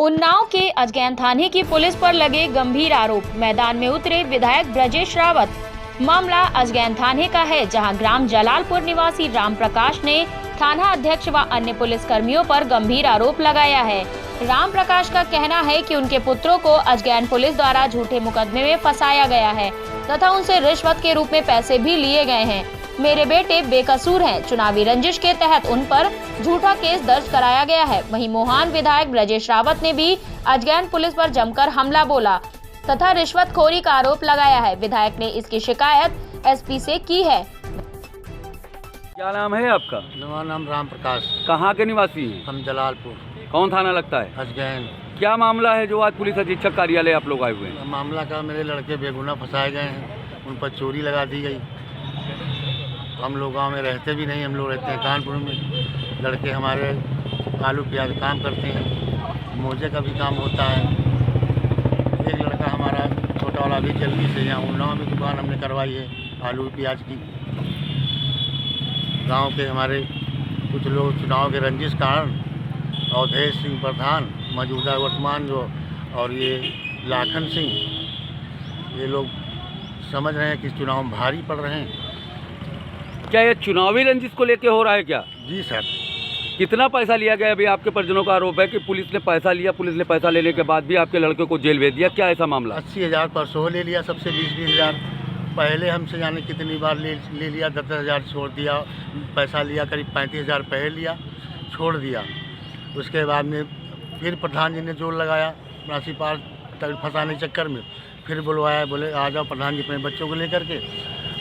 उन्नाव के अजगैन थाने की पुलिस पर लगे गंभीर आरोप। मैदान में उतरे विधायक ब्रजेश रावत। मामला अजगैन थाने का है, जहां ग्राम जलालपुर निवासी राम प्रकाश ने थाना अध्यक्ष व अन्य पुलिस कर्मियों पर गंभीर आरोप लगाया है। राम प्रकाश का कहना है कि उनके पुत्रों को अजगैन पुलिस द्वारा झूठे मुकदमे में फंसाया गया है तथा उनसे रिश्वत के रूप में पैसे भी लिए गए हैं। मेरे बेटे बेकसूर हैं। चुनावी रंजिश के तहत उन पर झूठा केस दर्ज कराया गया है। वहीं मोहान विधायक ब्रजेश रावत ने भी अजगैन पुलिस पर जमकर हमला बोला तथा रिश्वतखोरी का आरोप लगाया है। विधायक ने इसकी शिकायत एसपी से की है। क्या नाम है आपका? मेरा नाम राम प्रकाश। कहाँ के निवासी हैं? हम जलालपुर। कौन थाना लगता है? अजगैन। क्या मामला है जो आज पुलिस अधीक्षक कार्यालय आप लोग आए हुए हैं? मामला का मेरे लड़के बेगुनाह फंसाए गए हैं, उन पर चोरी लगा दी गई। हम लोग गांव में रहते भी नहीं, हम लोग रहते हैं कानपुर में। लड़के हमारे आलू प्याज काम करते हैं, मोजे का भी काम होता है। एक लड़का हमारा छोटा वाला भी जल्दी से यहाँ उन्नाव में दुकान हमने करवाई है आलू प्याज की। गांव के हमारे कुछ लोग चुनाव के रंजिश कारण अवधेश सिंह प्रधान, मौजूदा वर्तमान जो, और ये लाखन सिंह, ये लोग समझ रहे हैं कि चुनाव में भारी पड़ रहे हैं। क्या ये चुनावी रंजिश को लेके हो रहा है क्या? जी सर। कितना पैसा लिया गया? अभी आपके परिजनों का आरोप है कि पुलिस ने पैसा लिया, पुलिस ने पैसा लेने के बाद भी आपके लड़के को जेल भेज दिया। क्या ऐसा मामला? 80,000 परसों ले लिया, सबसे 20-20 हज़ार पहले हमसे जाने कितनी बार ले लिया, 10,000 छोड़ दिया। पैसा लिया करीब 35,000 पहले लिया, छोड़ दिया। उसके बाद में फिर प्रधान जी ने जोर लगाया राशि पार तक फंसाने चक्कर में। फिर बुलवाया, बोले आ जाओ प्रधान जी अपने बच्चों को लेकर के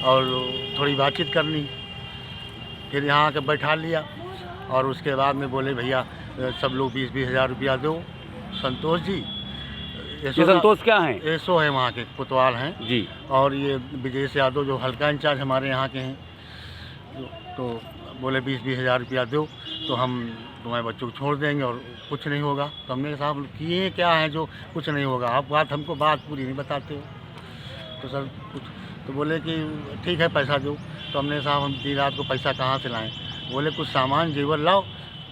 और थोड़ी बातचीत करनी। फिर यहाँ आकर बैठा लिया और उसके बाद में बोले भैया सब लोग 20-20 हज़ार रुपया दो। संतोष जी, ये संतोष क्या है? एसओ है वहाँ के, कोतवाल हैं जी। और ये विजेश यादव जो हल्का इंचार्ज हमारे यहाँ के हैं। तो बोले 20-20 हज़ार रुपया दो तो हम तुम्हारे बच्चों को छोड़ देंगे और कुछ नहीं होगा। तो हमने साहब किए क्या है जो कुछ नहीं होगा? आप बात हमको बात पूरी नहीं बताते हो। तो सर कुछ तो बोले कि ठीक है पैसा दो। तो हमने साहब हम दिन रात को पैसा कहाँ से लाएं? बोले कुछ सामान जेवर लाओ,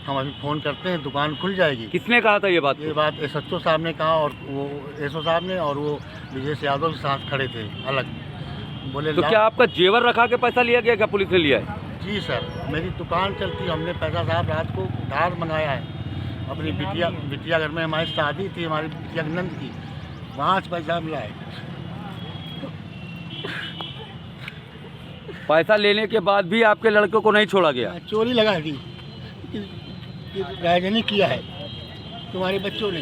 हम अभी फ़ोन करते हैं, दुकान खुल जाएगी। किसने कहा था ये बात? ये बात एसएचओ साहब ने कहा और वो एसओ साहब ने और वो विजेश यादव के साथ खड़े थे अलग। बोले तो क्या आपका जेवर रखा के पैसा लिया गया? क्या पुलिस ने लिया है? जी सर, मेरी दुकान चलती, हमने पैसा साहब रात को उधार मंगाया है अपनी बिटिया घर में। हमारी शादी थी, हमारी बिटिया नंद की, वहाँ से पैसा मिला है। पैसा लेने के बाद भी आपके लड़के को नहीं छोड़ा गया? चोरी लगा दी, राजनी किया है तुम्हारे बच्चों ने,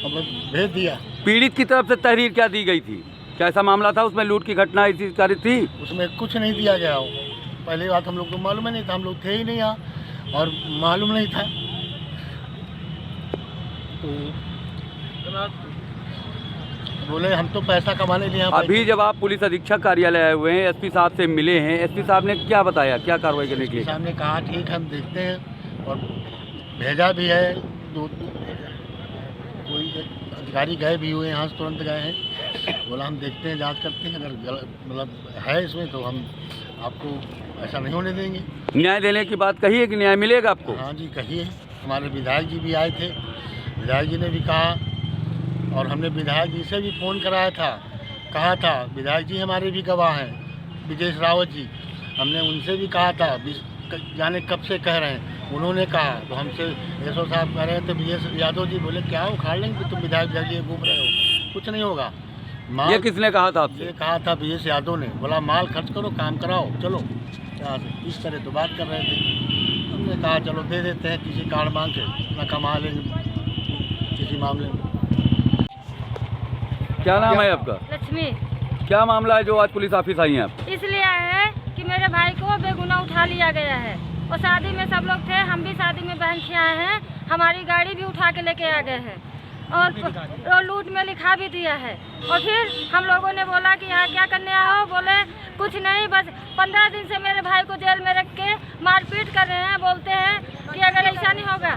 अब भेज दिया। पीड़ित की तरफ से तहरीर क्या दी गई थी? क्या ऐसा मामला था? उसमें लूट की घटना ऐसी कारित थी? उसमें कुछ नहीं दिया गया हो। पहली बात हम लोग को मालूम ही नहीं था, हम लोग थे ही नहीं यहाँ और मालूम नहीं था। तो बोले हम तो पैसा कमाने लिए। अभी जब आप पुलिस अधीक्षक कार्यालय आए हुए हैं, एसपी साहब से मिले हैं, एसपी साहब ने क्या बताया, क्या कार्रवाई करने के लिए? साहब ने कहा ठीक है हम देखते हैं और भेजा भी है। कोई अधिकारी गए भी हुए यहाँ से, तुरंत गए हैं। बोला हम देखते हैं, जांच करते हैं, अगर मतलब है इसमें तो हम आपको ऐसा नहीं होने देंगे। न्याय देने की बात कही है कि न्याय मिलेगा आपको? हाँ जी कहिए। हमारे विधायक जी भी आए थे, विधायक जी ने भी कहा और हमने विधायक जी से भी फ़ोन कराया था, कहा था। विधायक जी हमारे भी गवाह हैं, विजेश रावत जी, हमने उनसे भी कहा था, जाने कब से कह रहे हैं। उन्होंने कहा तो हमसे एसओ साहब कह रहे थे विजेश यादव जी, बोले क्या उखाड़ लेंगे तुम विधायक जी घूम रहे हो, कुछ नहीं होगा। ये किसने कहा था आपसे? ये कहा था विजेश यादव ने। बोला माल खर्च करो, काम कराओ, चलो। इस तरह तो बात कर रहे थे। हमने कहा चलो दे देते हैं, किसी कार्ड मांग के अपना कमा लेंगे किसी मामले में। क्या नाम है आपका? लक्ष्मी। क्या मामला है जो आज पुलिस ऑफिस आई हैं आप? इसलिए आए हैं कि मेरे भाई को बेगुनाह उठा लिया गया है और शादी में सब लोग थे, हम भी शादी में बहन के आए हैं, हमारी गाड़ी भी उठा के लेके आ गए हैं और लूट में लिखा भी दिया है। और फिर हम लोगों ने बोला कि यहाँ क्या करने आए हो? बोले कुछ नहीं, बस 15 दिन से मेरे भाई को जेल में रख के मारपीट कर रहे हैं। बोलते हैं कि अगर ऐसा नहीं होगा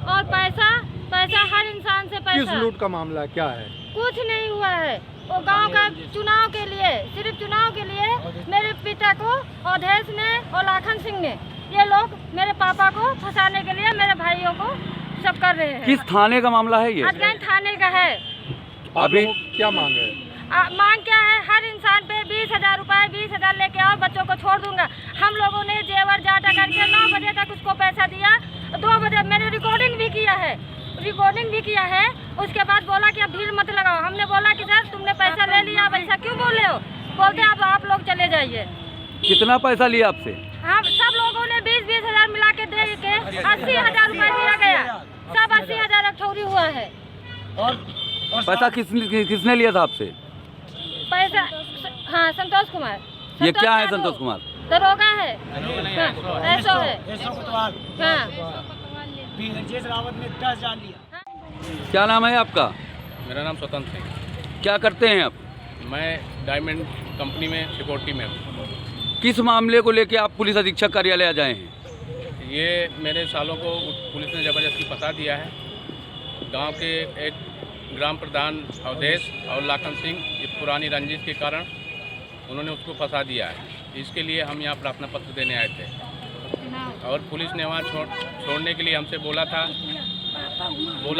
और पैसा हर इंसान से पैसा। किस लूट का मामला क्या है? कुछ नहीं हुआ है, वो गांव का चुनाव के लिए, सिर्फ चुनाव के लिए मेरे पिता को अवधेश ने और लाखन सिंह ने, ये लोग मेरे पापा को फंसाने के लिए मेरे भाइयों को सब कर रहे हैं। किस थाने का मामला है ये? अजगैन थाने का है। अभी क्या मांग है? मांग क्या है? हर इंसान पे 20,000 रुपए 20,000 लेके आओ, बच्चों को छोड़ दूंगा। हम लोगों ने जेवर जाटा करके 9 बजे तक उसको पैसा दिया, 2 बजे मैंने रिकॉर्डिंग भी किया है। उसके बाद बोला कि अब भीड़ मत लगाओ। हमने बोला कि सर तुमने पैसा ले लिया, अब ऐसा क्यों बोले हो? बोलते अब आप लोग चले जाइए। कितना पैसा लिया आपसे? हम सब लोगों ने 20,000 मिला के दे के 80,000 रुपए दिया गया। सब 80,000 अठौरी हुआ है। पैसा किसने लिया था आपसे? पैसा हाँ संतोष कुमार। ये क्या है संतोष कुमार? दरोगा है। ऐसा है। हाँ। क्या नाम है आपका? मेरा नाम स्वतंत्र सिंह। क्या करते हैं आप? मैं डायमंड कंपनी में सिक्योरिटी में हूँ। किस मामले को लेके आप पुलिस अधीक्षक कार्यालय आ जाए हैं? ये मेरे सालों को पुलिस ने ज़बरदस्ती फंसा दिया है। गांव के एक ग्राम प्रधान अवधेश और लाखन सिंह इस पुरानी रंजिश के कारण उन्होंने उसको फंसा दिया है। इसके लिए हम यहाँ प्रार्थना पत्र देने आए थे और पुलिस ने वहाँ छोड़ने के लिए हमसे बोला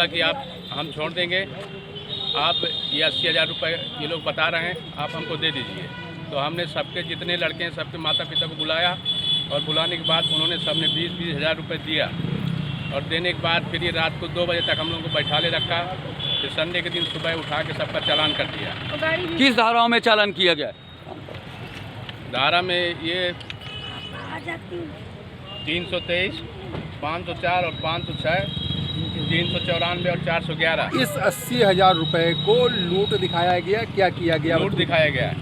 कि आप हम छोड़ देंगे, आप ये 80,000 रुपये ये लोग बता रहे हैं, आप हमको दे दीजिए। तो हमने सबके जितने लड़के हैं सबके माता पिता को बुलाया और बुलाने के बाद उन्होंने सबने 20,000 रुपये दिया और देने के बाद फिर ये रात को 2 बजे तक हम लोगों को बैठा ले रखा। फिर संडे के दिन सुबह उठा के सबका चालान कर दिया। किस धाराओं में चालान किया गया? धारा में ये 323, 504 और 506, 394 और 411। इस 80,000 रुपए को लूट दिखाया गया, क्या किया गया? लूट दिखाया गया।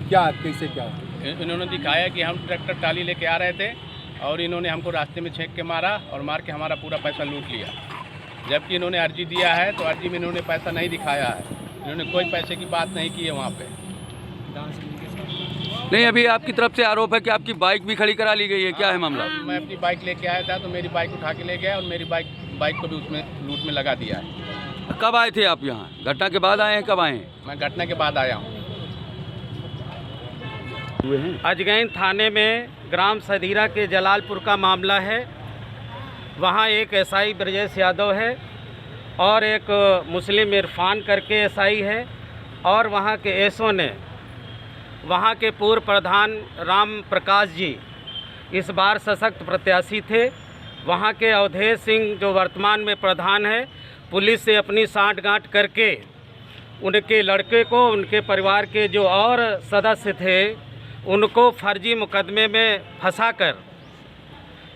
क्या कैसे क्या? इन्होंने दिखाया कि हम ट्रैक्टर टाली लेके आ रहे थे और इन्होंने हमको रास्ते में छेक के मारा और मार के हमारा पूरा पैसा लूट लिया। जबकि इन्होंने अर्जी दिया है तो अर्जी में इन्होंने पैसा नहीं दिखाया है। इन्होंने कोई पैसे की बात नहीं की है वहाँ पे। नहीं, अभी आपकी तरफ से आरोप है कि आपकी बाइक भी खड़ी करा ली गई है, क्या है मामला? मैं अपनी बाइक लेके आया था तो मेरी बाइक उठा के ले गया और मेरी बाइक को भी उसमें लूट में लगा दिया है। कब आए थे आप यहाँ? घटना के बाद आए हैं? कब आए हैं? मैं घटना के बाद आया हूँ। अजगैन थाने में ग्राम सधीरा के जलालपुर का मामला है। वहाँ एक एसआई ब्रजेश यादव है और एक मुस्लिम इरफान करके एसआई है और वहाँ के एसओ ने वहाँ के पूर्व प्रधान राम प्रकाश जी इस बार सशक्त प्रत्याशी थे। वहाँ के अवधेश सिंह जो वर्तमान में प्रधान है, पुलिस से अपनी साठगांठ करके उनके लड़के को, उनके परिवार के जो और सदस्य थे उनको फर्जी मुकदमे में फंसाकर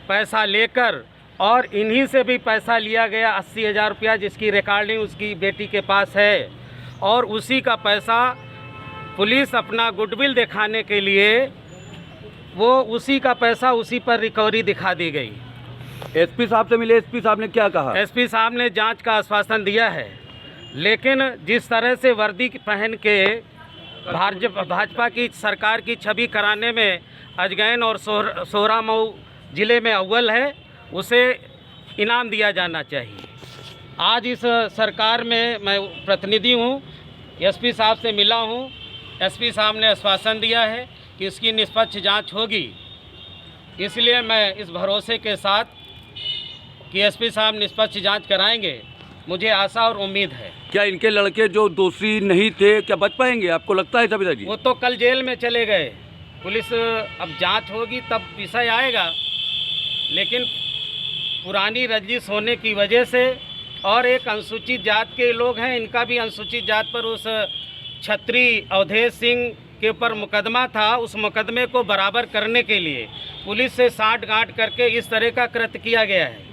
पैसा लेकर और इन्हीं से भी पैसा लिया गया 80,000 रुपया, जिसकी रिकॉर्डिंग उसकी बेटी के पास है। और उसी का पैसा पुलिस अपना गुडविल दिखाने के लिए वो उसी का पैसा उसी पर रिकवरी दिखा दी गई। एसपी साहब से मिले, एसपी साहब ने क्या कहा? एसपी साहब ने जांच का आश्वासन दिया है, लेकिन जिस तरह से वर्दी पहन के भाजपा की सरकार की छवि कराने में अजगैन और सोहरा मऊ ज़िले में अव्वल है, उसे इनाम दिया जाना चाहिए। आज इस सरकार में मैं प्रतिनिधि हूँ, एसपी साहब से मिला हूँ। एसपी साहब ने आश्वासन दिया है कि इसकी निष्पक्ष जांच होगी, इसलिए मैं इस भरोसे के साथ कि एसपी साहब निष्पक्ष जांच कराएंगे, मुझे आशा और उम्मीद है। क्या इनके लड़के जो दोषी नहीं थे क्या बच पाएंगे, आपको लगता है? सभी वो तो कल जेल में चले गए। पुलिस अब जांच होगी तब विषय आएगा, लेकिन पुरानी रंजिश होने की वजह से और एक अनुसूचित जात के लोग हैं, इनका भी अनुसूचित जात पर उस छत्री अवधेश सिंह के ऊपर मुकदमा था, उस मुकदमे को बराबर करने के लिए पुलिस से साठगांठ करके इस तरह का कृत्य किया गया है।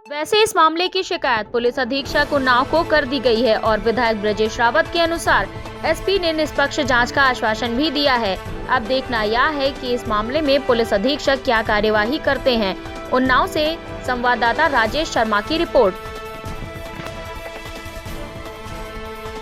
वैसे इस मामले की शिकायत पुलिस अधीक्षक उन्नाव को कर दी गई है और विधायक ब्रजेश रावत के अनुसार एसपी ने निष्पक्ष जांच का आश्वासन भी दिया है। अब देखना यह है कि इस मामले में पुलिस अधीक्षक क्या कार्यवाही करते हैं। उन्नाव से संवाददाता राजेश शर्मा की रिपोर्ट।